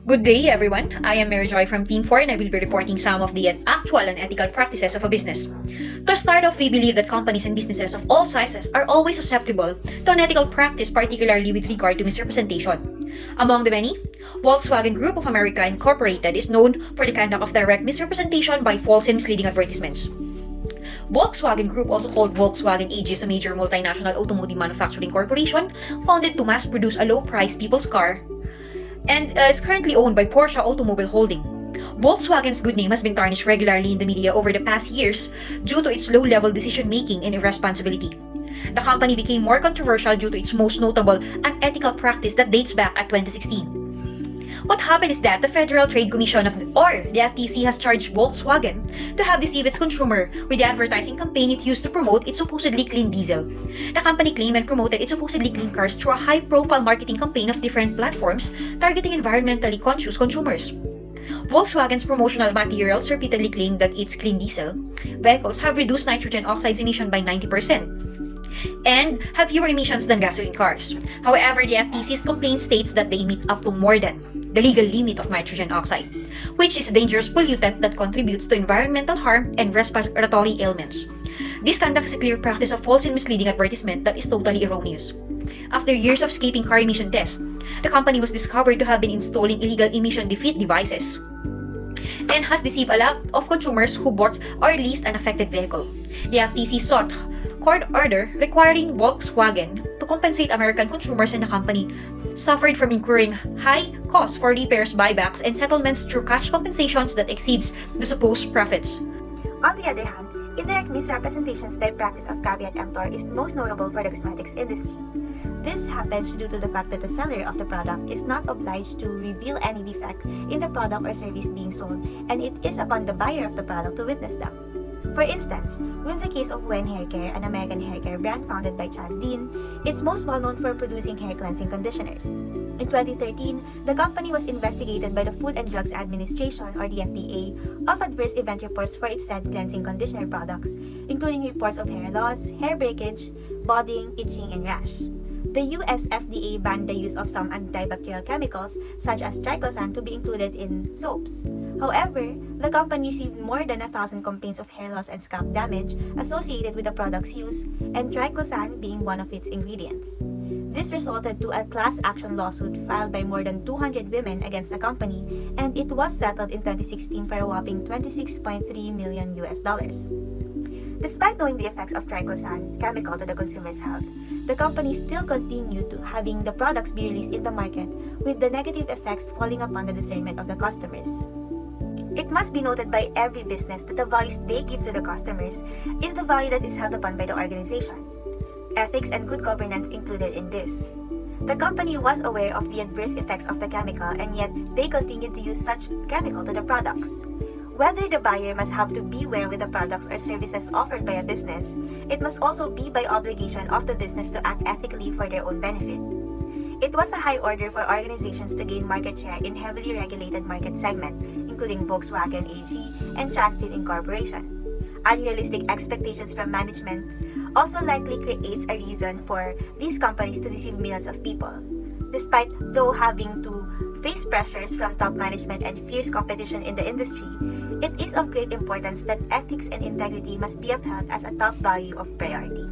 Good day, everyone. I am Mary Joy from Team 4 and I will be reporting some of the actual and ethical practices of a business. To start off, we believe that companies and businesses of all sizes are always susceptible to unethical practice, particularly with regard to misrepresentation. Among the many, Volkswagen Group of America Incorporated is known for the conduct of direct misrepresentation by false and misleading advertisements. Volkswagen Group, also called Volkswagen AG, is a major multinational automotive manufacturing corporation founded to mass produce a low-priced people's car and is currently owned by Porsche Automobile Holding. Volkswagen's good name has been tarnished regularly in the media over the past years due to its low-level decision-making and irresponsibility. The company became more controversial due to its most notable unethical practice that dates back at 2016. What happened is that the Federal Trade Commission or the FTC has charged Volkswagen to have deceived its consumer with the advertising campaign it used to promote its supposedly clean diesel. The company claimed and promoted its supposedly clean cars through a high-profile marketing campaign of different platforms targeting environmentally conscious consumers. Volkswagen's promotional materials repeatedly claimed that its clean diesel vehicles have reduced nitrogen oxides emission by 90% and have fewer emissions than gasoline cars. However, the FTC's complaint states that they emit up to more than the legal limit of nitrogen oxide, which is a dangerous pollutant that contributes to environmental harm and respiratory ailments. This conduct is a clear practice of false and misleading advertisement that is totally erroneous. After years of escaping car emission tests, the company was discovered to have been installing illegal emission defeat devices and has deceived a lot of consumers who bought or leased an affected vehicle. The FTC sought court order requiring Volkswagen to compensate American consumers, and the company suffered from incurring high costs for repairs, buybacks, and settlements through cash compensations that exceeds the supposed profits. On the other hand, indirect misrepresentations by practice of caveat emptor is most notable for the cosmetics industry. This happens due to the fact that the seller of the product is not obliged to reveal any defect in the product or service being sold, and it is upon the buyer of the product to witness them. For instance, with the case of Wen Hair Care, an American hair care brand founded by Chas Dean, it's most well known for producing hair cleansing conditioners. In 2013, the company was investigated by the Food and Drugs Administration, or the FDA, of adverse event reports for its said cleansing conditioner products, including reports of hair loss, hair breakage, budding, itching, and rash. The US FDA banned the use of some antibacterial chemicals such as triclosan to be included in soaps. However, the company received more than 1,000 complaints of hair loss and scalp damage associated with the product's use, and triclosan being one of its ingredients. This resulted to a class action lawsuit filed by more than 200 women against the company, and it was settled in 2016 for a whopping $26.3 million. Despite knowing the effects of triclosan chemical to the consumer's health, the company still continued to having the products be released in the market, with the negative effects falling upon the discernment of the customers. It must be noted by every business that the values they give to the customers is the value that is held upon by the organization. Ethics and good governance included in this. The company was aware of the adverse effects of the chemical, and yet they continued to use such chemical to the products. Whether the buyer must have to beware with the products or services offered by a business, it must also be by obligation of the business to act ethically for their own benefit. It was a high order for organizations to gain market share in heavily regulated market segment, including Volkswagen AG and Chas Dean Incorporation. Unrealistic expectations from management also likely creates a reason for these companies to deceive millions of people. Despite though having to face pressures from top management and fierce competition in the industry, it is of great importance that ethics and integrity must be upheld as a top value of priority.